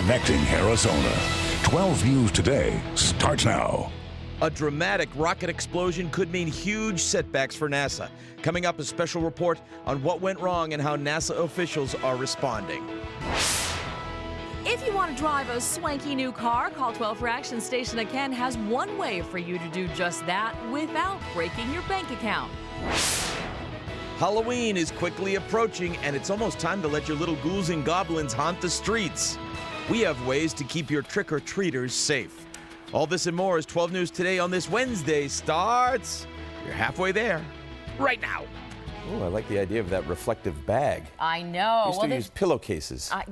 connecting Arizona. 12 News Today starts now. A dramatic rocket explosion could mean huge setbacks for NASA. Coming up, a special report on what went wrong and how NASA officials are responding. If you want to drive a swanky new car, call 12 for Action. Station at Ken has one way for you to do just that without breaking your bank account. Halloween is quickly approaching, and it's almost time to let your little ghouls and goblins haunt the streets. We have ways to keep your trick-or-treaters safe. All this and more as 12 News Today on this Wednesday starts. You're halfway there, right now. Oh, I like the idea of that reflective bag. I know. Used to use pillowcases. I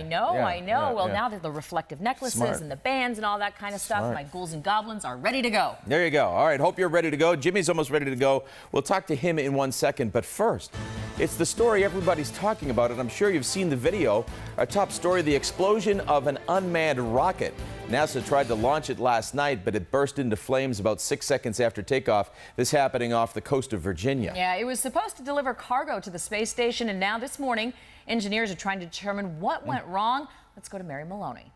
know. Well, now that the reflective necklaces Smart. and the bands and all that kind of stuff, Smart. my ghouls and goblins are ready to go. There you go. All right, hope you're ready to go. Jimmy's almost ready to go. We'll talk to him in 1 second. But first, it's the story everybody's talking about, and I'm sure you've seen the video. Our top story, the explosion of an unmanned rocket. NASA tried to launch it last night, but it burst into flames about 6 seconds after takeoff. This happening off the coast of Virginia. Yeah, it was supposed to deliver cargo to the space station, and now this morning, engineers are trying to determine what went wrong. Let's go to Mary Maloney.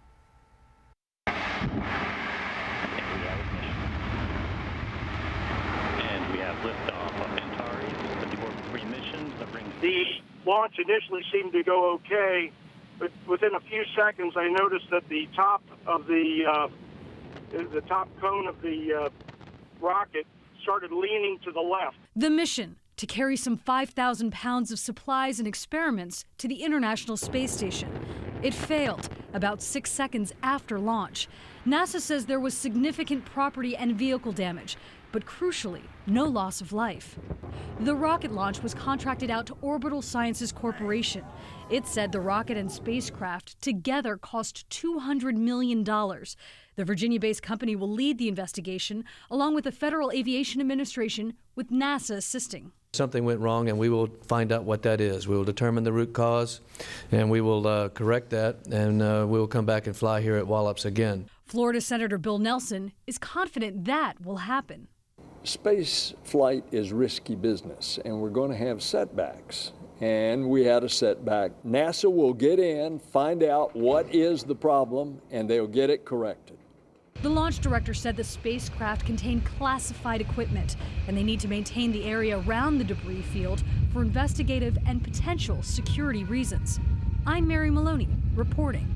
And we have liftoff of Antares, the orbit missions that brings. The launch initially seemed to go okay, but within a few seconds, I noticed that the top of the top cone of the rocket started leaning to the left. The mission to carry some 5,000 pounds of supplies and experiments to the International Space Station. It failed about 6 seconds after launch. NASA says there was significant property and vehicle damage, but crucially, no loss of life. The rocket launch was contracted out to Orbital Sciences Corporation. It said the rocket and spacecraft together cost $200 million. The Virginia-based company will lead the investigation, along with the Federal Aviation Administration, with NASA assisting. Something went wrong, and we will find out what that is. We will determine the root cause, and we will correct that, and we will come back and fly here at Wallops again. Florida Senator Bill Nelson is confident that will happen. Space flight is risky business, and we're going to have setbacks. And we had a setback. NASA will get in, find out what is the problem, and they'll get it corrected. The launch director said the spacecraft contained classified equipment, and they need to maintain the area around the debris field for investigative and potential security reasons. I'm Mary Maloney, reporting.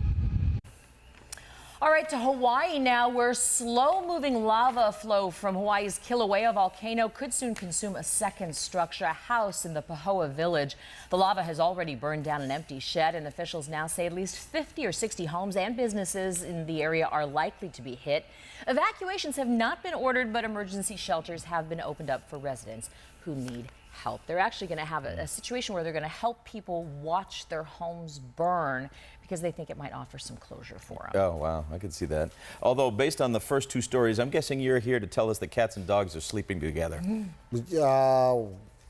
All right, to Hawaii now, where slow-moving lava flow from Hawaii's Kilauea volcano could soon consume a second structure, a house in the Pahoa village. The lava has already burned down an empty shed, and officials now say at least 50 or 60 homes and businesses in the area are likely to be hit. Evacuations have not been ordered, but emergency shelters have been opened up for residents who need help. They're actually going to have a situation where they're going to help people watch their homes burn because they think it might offer some closure for them. Oh, wow. I could see that. Although, based on the first two stories, I'm guessing you're here to tell us that cats and dogs are sleeping together.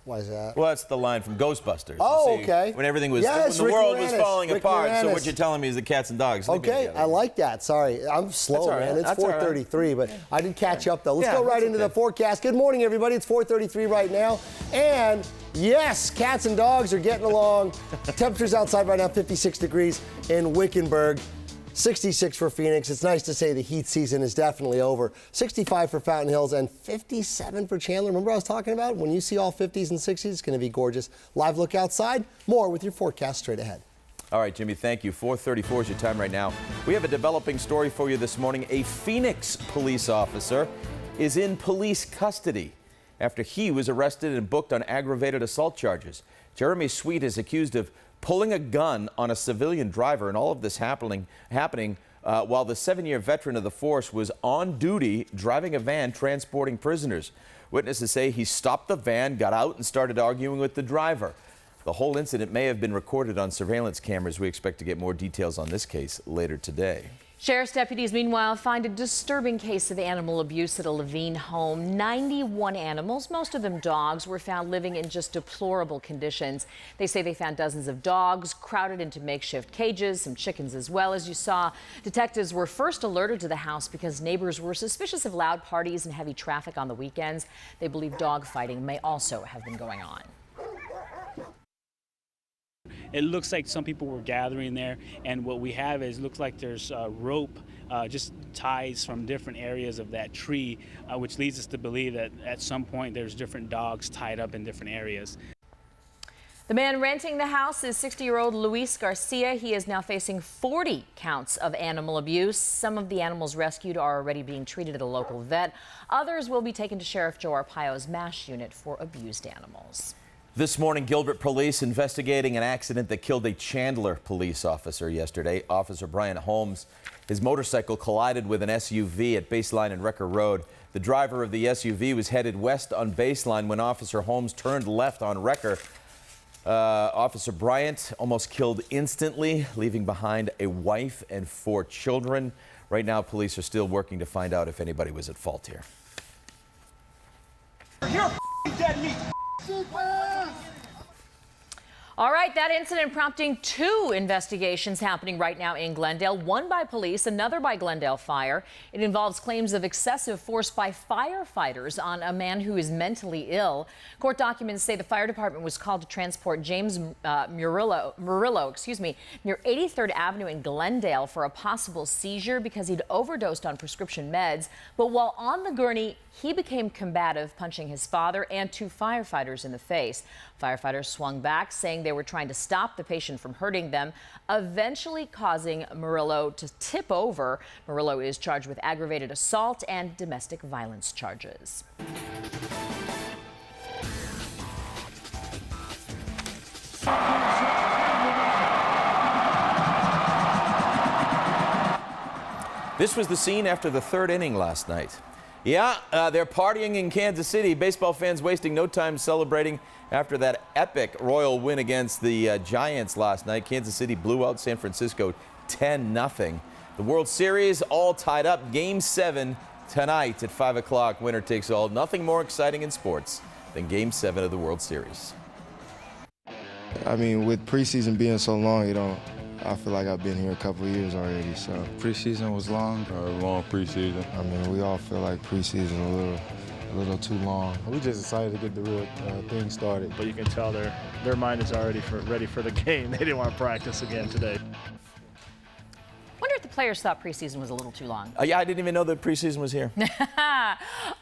Why is that? Well, that's the line from Ghostbusters. Oh, See, okay. When everything was, Yes, when the Rick world was Moranis. falling Rick apart. So Moranis. what you're telling me is the cats and dogs sleeping Okay, together. I like that. Sorry, I'm slow, That's all right. man. It's That's all right. 4:33, but I did catch up, though. Let's Yeah, go right that's into the okay. forecast. Good morning, everybody. It's 4:33 right now. And yes, cats and dogs are getting along. Temperatures outside right now, 56 degrees in Wickenburg. 66 for Phoenix. It's nice to say the heat season is definitely over. 65 for Fountain Hills and 57 for Chandler. Remember what I was talking about? When you see all 50s and 60s, it's going to be gorgeous. Live look outside. More with your forecast straight ahead. All right, Jimmy, thank you. 4:34 is your time right now. We have a developing story for you this morning. A Phoenix police officer is in police custody after he was arrested and booked on aggravated assault charges. Jeremy Sweet is accused of pulling a gun on a civilian driver, and all of this happening while the 7-year veteran of the force was on duty driving a van transporting prisoners. Witnesses say he stopped the van, got out, and started arguing with the driver. The whole incident may have been recorded on surveillance cameras. We expect to get more details on this case later today. Sheriff's deputies, meanwhile, find a disturbing case of animal abuse at a Levine home. 91 animals, most of them dogs, were found living in just deplorable conditions. They say they found dozens of dogs crowded into makeshift cages, some chickens as well. As you saw, detectives were first alerted to the house because neighbors were suspicious of loud parties and heavy traffic on the weekends. They believe dog fighting may also have been going on. It looks like some people were gathering there, and what we have is looks like there's rope, just ties from different areas of that tree, which leads us to believe that at some point there's different dogs tied up in different areas. The man renting the house is 60-year-old Luis Garcia. He is now facing 40 counts of animal abuse. Some of the animals rescued are already being treated at a local vet. Others will be taken to Sheriff Joe Arpaio's MASH unit for abused animals. This morning, Gilbert police investigating an accident that killed a Chandler police officer yesterday. Officer Brian Holmes, his motorcycle collided with an SUV at Baseline and Wrecker Road. The driver of the SUV was headed west on Baseline when Officer Holmes turned left on Wrecker. Officer Bryant almost killed instantly, leaving behind a wife and 4 children. Right now, police are still working to find out if anybody was at fault here. You're dead meat. All right, that incident prompting 2 investigations happening right now in Glendale, one by police, another by Glendale Fire. It involves claims of excessive force by firefighters on a man who is mentally ill. Court documents say the fire department was called to transport James Murillo, near 83rd Avenue in Glendale for a possible seizure because he'd overdosed on prescription meds. But while on the gurney, he became combative, punching his father and 2 firefighters in the face. Firefighters swung back, saying they were trying to stop the patient from hurting them, eventually causing Murillo to tip over. Murillo is charged with aggravated assault and domestic violence charges. This was the scene after the 3rd inning last night. Yeah, they're partying in Kansas City. Baseball fans wasting no time celebrating after that epic Royal win against the Giants last night. Kansas City blew out San Francisco 10-0. The World Series all tied up. Game 7 tonight at 5 o'clock. Winner takes all. Nothing more exciting in sports than Game 7 of the World Series. I mean, with preseason being so long, I feel like I've been here a couple of years already, so. Preseason was long? Long preseason. I mean, we all feel like preseason a little too long. We just decided to get the real thing started. But you can tell their mind is already ready for the game. They didn't want to practice again today. Wonder if the players thought preseason was a little too long. Yeah, I didn't even know that preseason was here.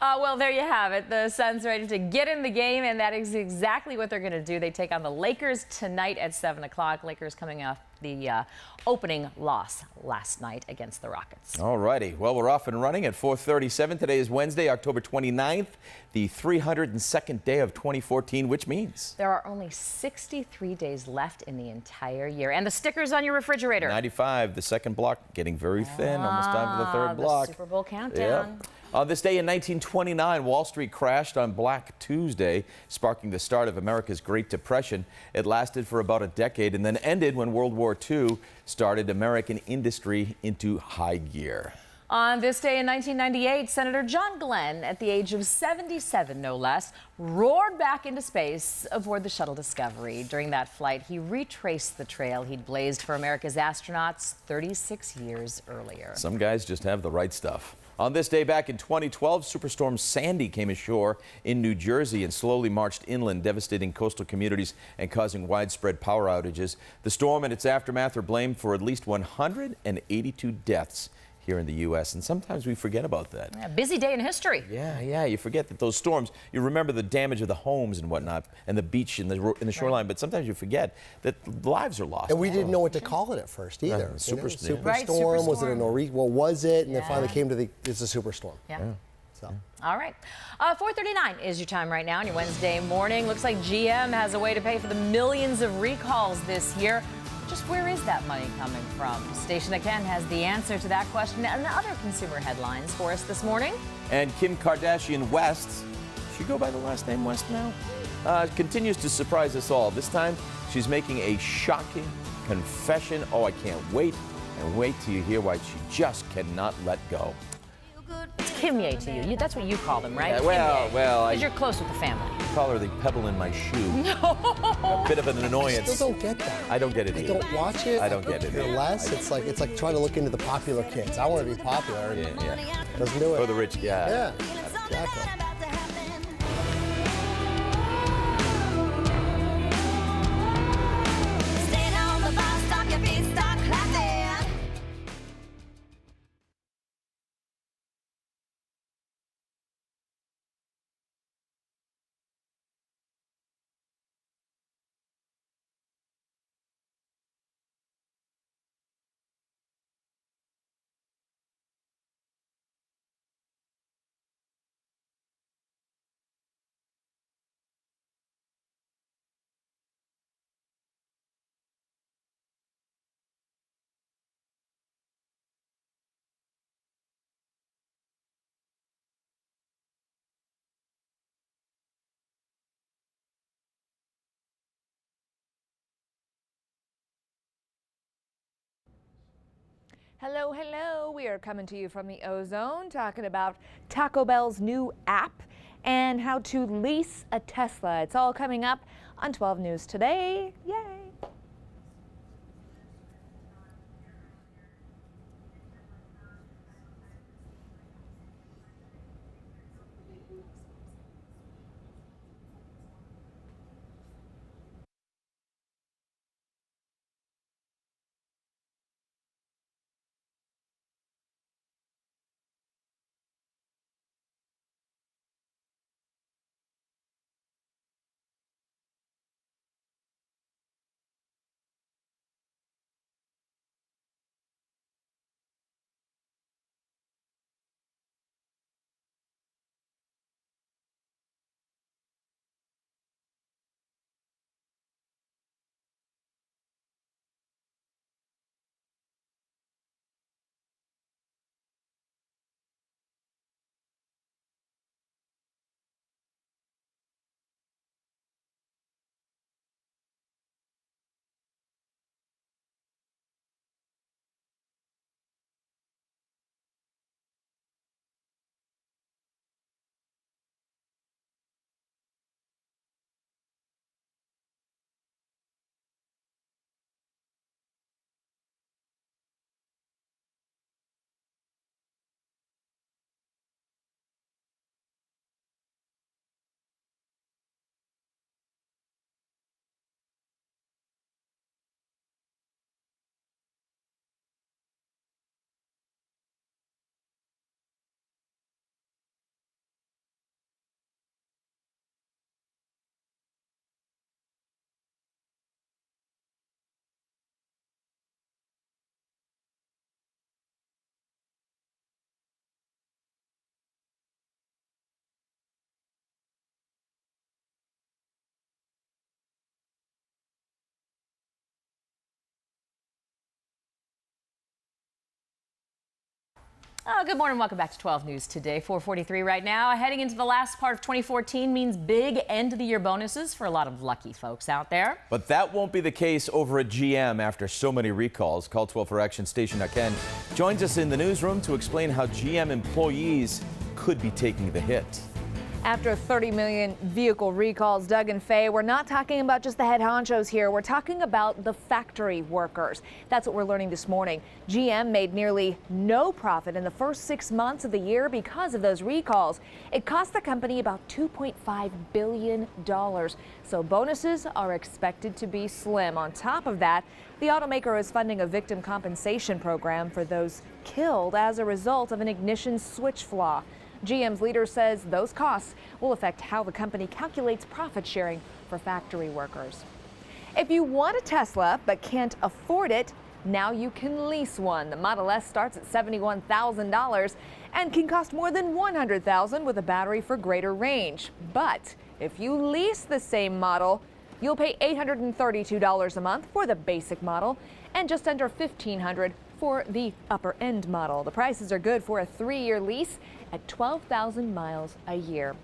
Well, there you have it. The Suns ready to get in the game, and that is exactly what they're going to do. They take on the Lakers tonight at 7 o'clock. Lakers coming off the opening loss last night against the Rockets. All righty. Well, we're off and running at 4:37. Today is Wednesday, October 29th, the 302nd day of 2014, which means there are only 63 days left in the entire year. And the stickers on your refrigerator. 95, the second block getting very thin. Almost time for the 3rd block. The Super Bowl countdown. Yep. On this day in 1929, Wall Street crashed on Black Tuesday, sparking the start of America's Great Depression. It lasted for about a decade and then ended when World War II started American industry into high gear. On this day in 1998, Senator John Glenn, at the age of 77 no less, roared back into space aboard the shuttle Discovery. During that flight, he retraced the trail he'd blazed for America's astronauts 36 years earlier. Some guys just have the right stuff. On this day back in 2012, Superstorm Sandy came ashore in New Jersey and slowly marched inland, devastating coastal communities and causing widespread power outages. The storm and its aftermath are blamed for at least 182 deaths here in the U.S., and sometimes we forget about that. Yeah, busy day in history. Yeah, you forget that those storms, you remember the damage of the homes and whatnot, and the beach and the shoreline, but sometimes you forget that lives are lost. And we didn't know what to call it at first either. Yeah, superstorm. Right, superstorm. Was it a nor'easter? What was it? And it finally came to it's a superstorm. Yeah. So. All right. 4:39 is your time right now on your Wednesday morning. Looks like GM has a way to pay for the millions of recalls this year. Just where is that money coming from? Station Again has the answer to that question and other consumer headlines for us this morning. And Kim Kardashian West, she go by the last name West now, continues to surprise us all. This time, she's making a shocking confession. Oh, I can't wait and wait till you hear why she just cannot let go. It's Kimye to you. That's what you call them, right? Yeah, well, because you're close with the family. I call her the pebble in my shoe. No. A bit of an annoyance. I still don't get that. I don't get it either. I don't watch it. I don't get it. Less. It's like trying to look into the popular kids. I want to be popular. Yeah. Doesn't do it. For the rich guy. Yeah. Exactly. Hello, hello. We are coming to you from the Ozone, talking about Taco Bell's new app and how to lease a Tesla. It's all coming up on 12 News Today. Yay! Oh, good morning. Welcome back to 12 News Today. 4:43 right now. Heading into the last part of 2014 means big end of the year bonuses for a lot of lucky folks out there. But that won't be the case over at GM after so many recalls. Call 12 for Action. Station Ken joins us in the newsroom to explain how GM employees could be taking the hit. After 30 million vehicle recalls, Doug and Faye, we're not talking about just the head honchos here. We're talking about the factory workers. That's what we're learning this morning. GM made nearly no profit in the first 6 months of the year because of those recalls. It cost the company about $2.5 billion. So bonuses are expected to be slim. On top of that, the automaker is funding a victim compensation program for those killed as a result of an ignition switch flaw. GM's leader says those costs will affect how the company calculates profit sharing for factory workers. If you want a Tesla but can't afford it, now you can lease one. The Model S starts at $71,000 and can cost more than $100,000 with a battery for greater range. But if you lease the same model, you'll pay $832 a month for the basic model and just under $1,500 for the upper end model. The prices are good for a 3-year lease at 12,000 miles a year.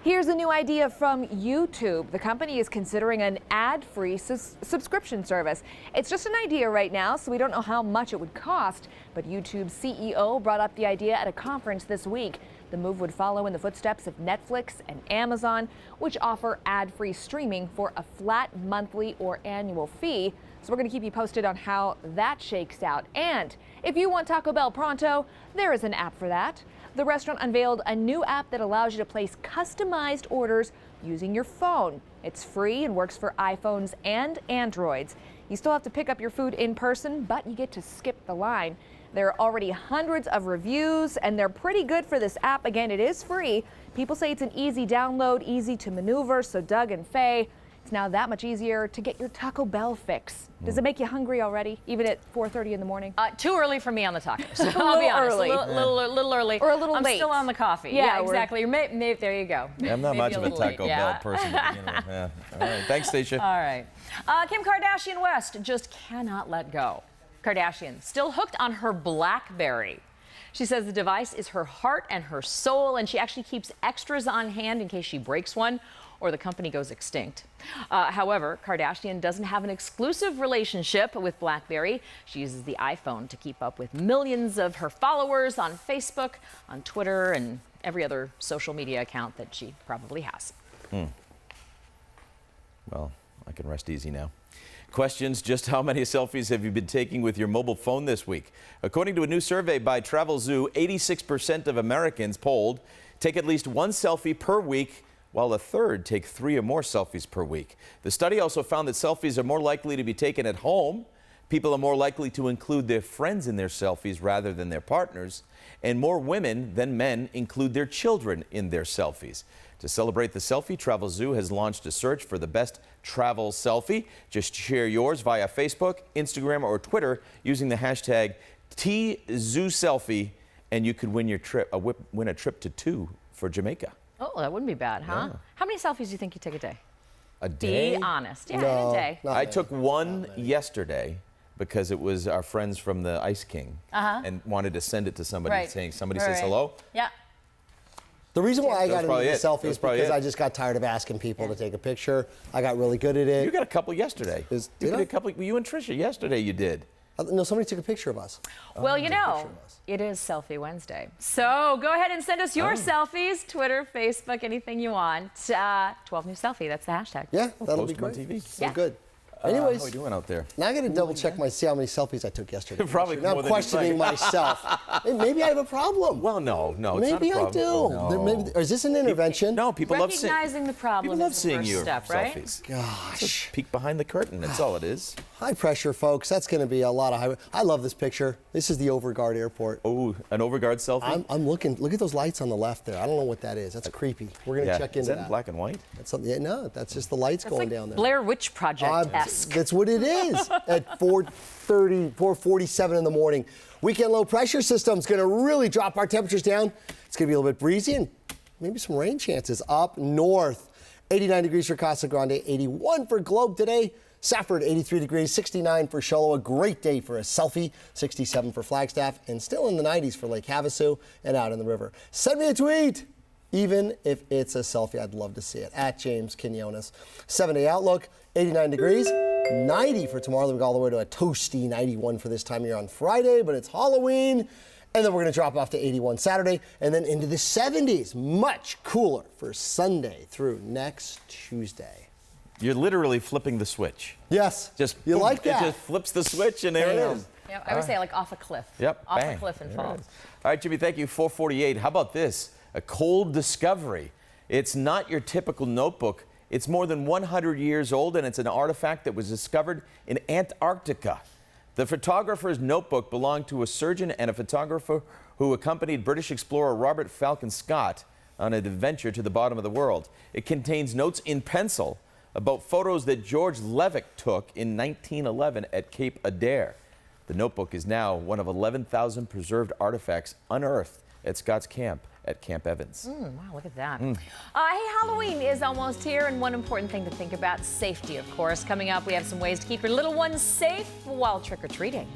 Here's a new idea from YouTube. The company is considering an ad-free subscription service. It's just an idea right now, so we don't know how much it would cost, but YouTube's CEO brought up the idea at a conference this week. The move would follow in the footsteps of Netflix and Amazon, which offer ad-free streaming for a flat monthly or annual fee. So we're going to keep you posted on how that shakes out. And if you want Taco Bell pronto, there is an app for that. The restaurant unveiled a new app that allows you to place customized orders using your phone. It's free and works for iPhones and Androids. You still have to pick up your food in person, but you get to skip the line. There are already hundreds of reviews, and they're pretty good for this app. Again, it is free. People say it's an easy download, easy to maneuver. So Doug and Faye, it's now that much easier to get your Taco Bell fix. Does it make you hungry already, even at 4:30 in the morning? Too early for me on the tacos. I'll be honest. Early. A little early. Or a little late. I'm still on the coffee. Yeah, exactly. Maybe, there you go. Yeah, I'm not much of a Taco Bell person. But, yeah. All right. Thanks, Stacia. All right. Kim Kardashian West just cannot let go. Kardashian still hooked on her BlackBerry. She says the device is her heart and her soul, and she actually keeps extras on hand in case she breaks one or the company goes extinct. However, Kardashian doesn't have an exclusive relationship with BlackBerry. She uses the iPhone to keep up with millions of her followers on Facebook, on Twitter, and every other social media account that she probably has. Well, I can rest easy now. Questions: just how many selfies have you been taking with your mobile phone this week? According to a new survey by Travelzoo, 86% of Americans polled take at least one selfie per week, while a third take 3 or more selfies per week. The study also found that selfies are more likely to be taken at home. People are more likely to include their friends in their selfies rather than their partners. And more women than men include their children in their selfies. To celebrate the selfie, Travelzoo has launched a search for the best travel selfie. Just share yours via Facebook, Instagram, or Twitter using the hashtag #TZooSelfie, and you could win your trip, win a trip to for Jamaica. Oh, that wouldn't be bad, huh? Yeah. How many selfies do you think you take a day? A day? Be honest. Yeah, No, in a day. not I many. took one yesterday because it was our friends from the Ice King and wanted to send it to somebody Right. saying, somebody Right, says right. hello. Yeah. The reason why I That was got into probably the it. That selfies was is probably because it. I just got tired of asking people to take a picture. I got really good at it. You got a couple yesterday. You Did did I? a couple. You and Trisha yesterday. You did. No, somebody took a picture of us. Well, you know, it is Selfie Wednesday. So go ahead and send us your selfies, Twitter, Facebook, anything you want. 12 New Selfie, that's the hashtag. Yeah, that'll be Post 'em on great. TV. So Yeah. good. How Anyways, are we doing out there? now I got to double check see how many selfies I took yesterday. Probably now more I'm than you'd questioning like. myself. Maybe I have a problem. Well, no, it's not a Maybe I problem. do. No. Maybe, is this an intervention? No, people love seeing. Recognizing the problem People love is the seeing first your step, right? selfies. Gosh. Peek behind the curtain. That's all it is. High pressure, folks. That's going to be a lot of high. I love this picture. This is the Overguard Airport. Oh, an Overguard selfie. I'm looking. Look at those lights on the left there. I don't know what that is. That's creepy. We're going to check Is into that in that. black and white? That's something. Yeah, no, that's just the lights It's going like down there. Blair Witch Project-esque. That's what it is at 4:47 in the morning. Weekend low pressure system's going to really drop our temperatures down. It's going to be a little bit breezy and maybe some rain chances up north. 89 degrees for Casa Grande, 81 for Globe today. Safford, 83 degrees, 69 for Show. A great day for a selfie, 67 for Flagstaff, and still in the 90s for Lake Havasu and out in the river. Send me a tweet, even if it's a selfie. I'd love to see it. At James Quinones. 7-day outlook, 89 degrees, 90 for tomorrow. Then we go all the way to a toasty 91 for this time of year on Friday, but it's Halloween. And then we're going to drop off to 81 Saturday and then into the 70s. Much cooler for Sunday through next Tuesday. You're literally flipping the switch. Yes. Just You boom, like that? It just flips the switch and there it Bam. is. Yeah, I would say like off a cliff. Yep. Off bang. a cliff and There it falls. is. All right, Jimmy, thank you. 448. How about this? A cold discovery. It's not your typical notebook. It's more than 100 years old, and it's an artifact that was discovered in Antarctica. The photographer's notebook belonged to a surgeon and a photographer who accompanied British explorer Robert Falcon Scott on an adventure to the bottom of the world. It contains notes in pencil about photos that George Levick took in 1911 at Cape Adair. The notebook is now one of 11,000 preserved artifacts unearthed at Scott's camp at Camp Evans. Wow, look at that. Hey, Halloween is almost here, and one important thing to think about, safety, of course. Coming up, we have some ways to keep your little ones safe while trick-or-treating.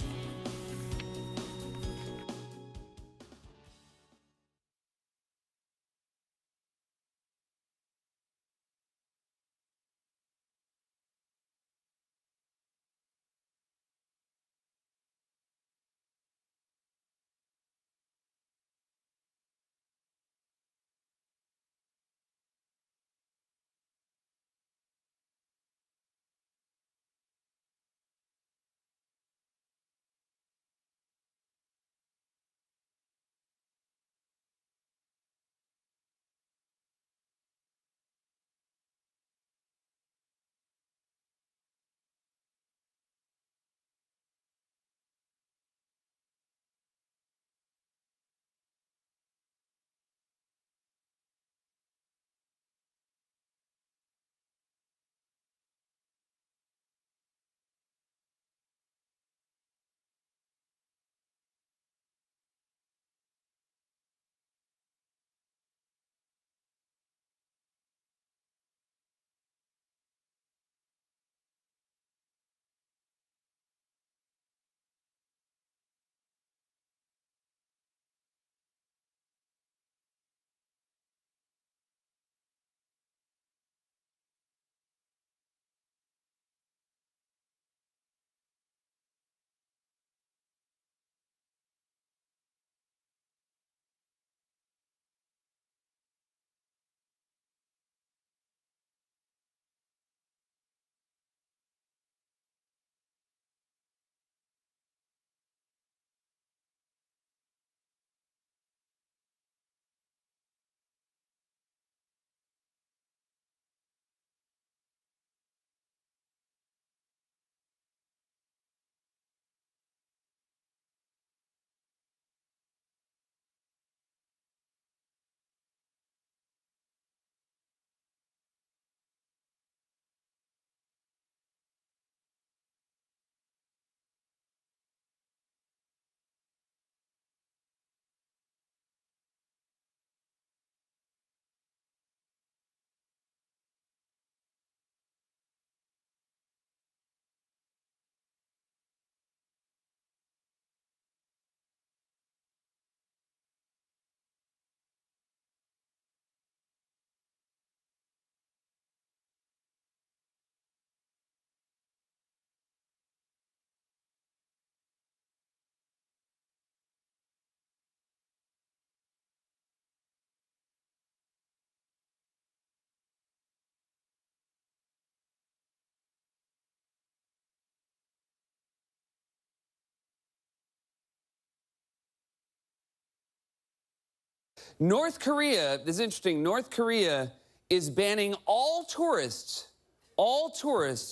North Korea, this is interesting, North Korea is banning all tourists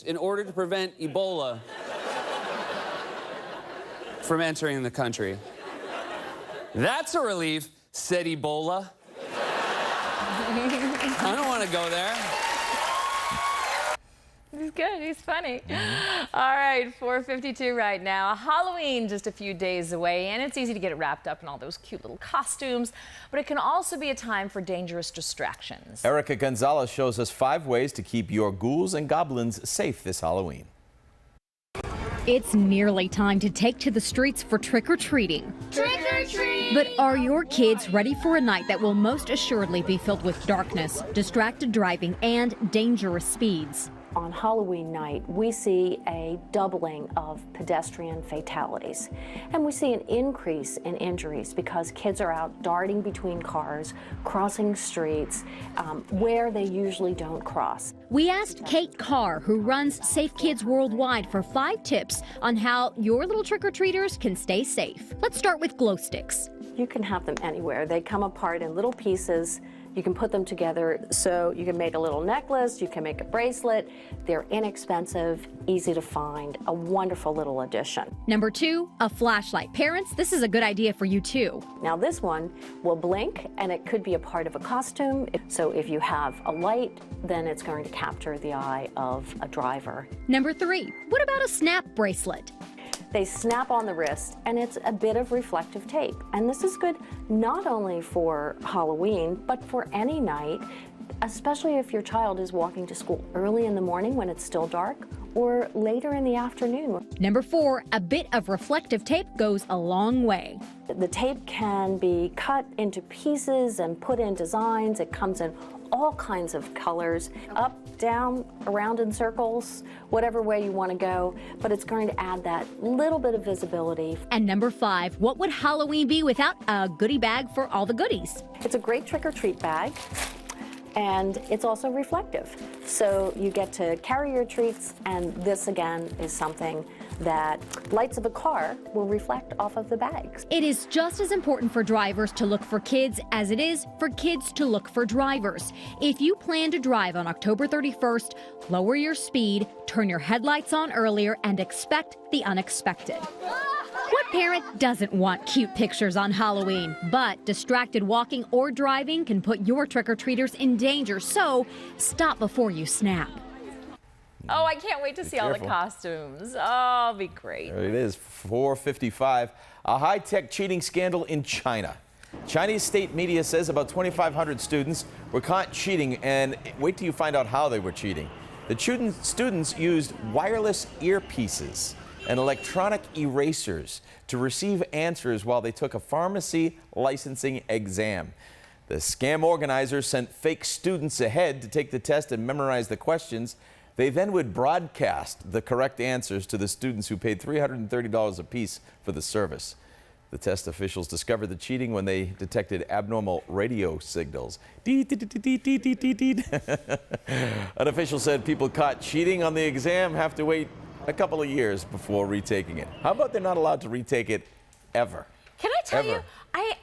in order to prevent Ebola from entering the country. That's a relief, said Ebola. I don't want to go there. He's good. He's funny. All right, 4:52 right now. Halloween just a few days away, and it's easy to get wrapped up in all those cute little costumes, but it can also be a time for dangerous distractions. Erica Gonzalez shows us 5 ways to keep your ghouls and goblins safe this Halloween. It's nearly time to take to the streets for trick-or-treating. Trick-or-treat! But are your kids ready for a night that will most assuredly be filled with darkness, distracted driving, and dangerous speeds? On Halloween night, we see a doubling of pedestrian fatalities. And we see an increase in injuries because kids are out darting between cars, crossing streets where they usually don't cross. We asked Kate Carr, who runs Safe Kids Worldwide, for 5 tips on how your little trick-or-treaters can stay safe. Let's start with glow sticks. You can have them anywhere. They come apart in little pieces. You can put them together so you can make a little necklace, you can make a bracelet. They're inexpensive, easy to find, a wonderful little addition. Number 2, a flashlight. Parents, this is a good idea for you too. Now this one will blink and it could be a part of a costume. So if you have a light, then it's going to capture the eye of a driver. Number 3, what about a snap bracelet? They snap on the wrist, and it's a bit of reflective tape. And this is good not only for Halloween, but for any night, especially if your child is walking to school early in the morning when it's still dark, or later in the afternoon. Number 4, a bit of reflective tape goes a long way. The tape can be cut into pieces and put in designs. It comes in all kinds of colors, up, down, around in circles, whatever way you want to go, but it's going to add that little bit of visibility. And number 5, what would Halloween be without a goodie bag for all the goodies? It's a great trick-or-treat bag, and it's also reflective. So you get to carry your treats, and this again is something that lights of a car will reflect off of the bags. It is just as important for drivers to look for kids as it is for kids to look for drivers. If you plan to drive on October 31st, lower your speed, turn your headlights on earlier, and expect the unexpected. What parent doesn't want cute pictures on Halloween? But distracted walking or driving can put your trick-or-treaters in danger, so stop before you snap. Oh, I can't wait to see all the costumes. Oh, it'll be great. There it is, 4:55. A high-tech cheating scandal in China. Chinese state media says about 2,500 students were caught cheating, and wait till you find out how they were cheating. The students used wireless earpieces and electronic erasers to receive answers while they took a pharmacy licensing exam. The scam organizers sent fake students ahead to take the test and memorize the questions. They then would broadcast the correct answers to the students who paid $330 apiece for the service. The test officials discovered the cheating when they detected abnormal radio signals. An official said people caught cheating on the exam have to wait a couple of years before retaking it. How about they're not allowed to retake it ever? Can I tell Ever. you, I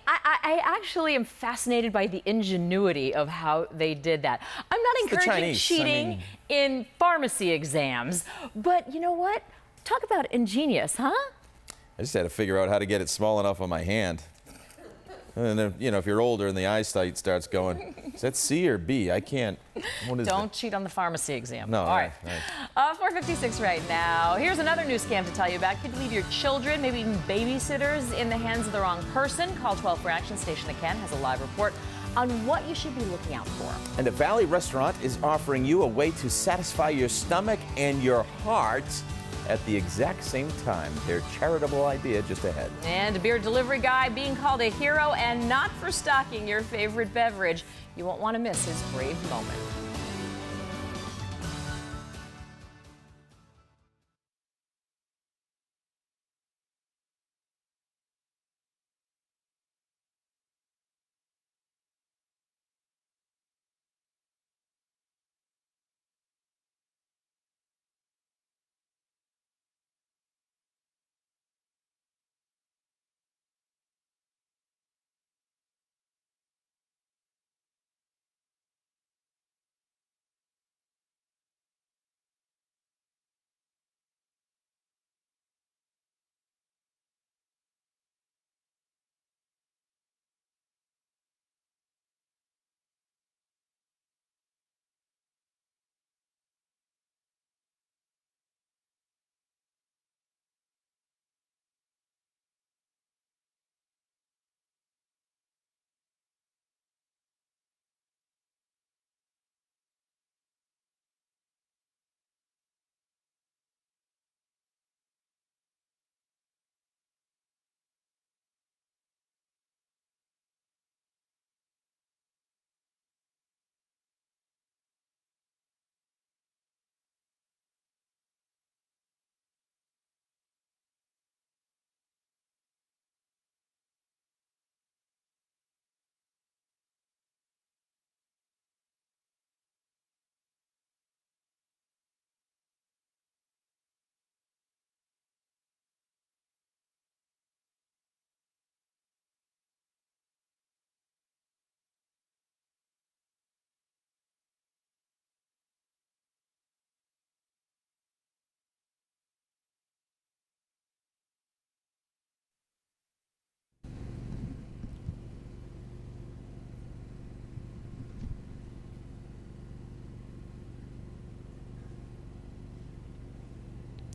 actually am fascinated by the ingenuity of how they did that. I'm not encouraging Chinese. cheating in pharmacy exams, but you know what? Talk about ingenious, huh? I just had to figure out how to get it small enough on my hand. And then, you know, if you're older and the eyesight starts going, is that C or B? I can't. What is Don't cheat on the pharmacy exam. No. All right. 4:56 right now. Here's another new scam to tell you about. Could leave your children, maybe even babysitters, in the hands of the wrong person. Call 12 for Action. Station of Ken has a live report on what you should be looking out for. And the Valley Restaurant is offering you a way to satisfy your stomach and your heart at the exact same time. Their charitable idea just ahead. And a beer delivery guy being called a hero and not for stocking your favorite beverage. You won't want to miss his brave moment.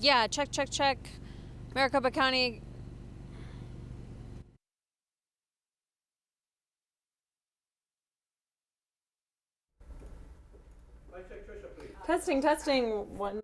Yeah, check. Maricopa County. Testing. 1.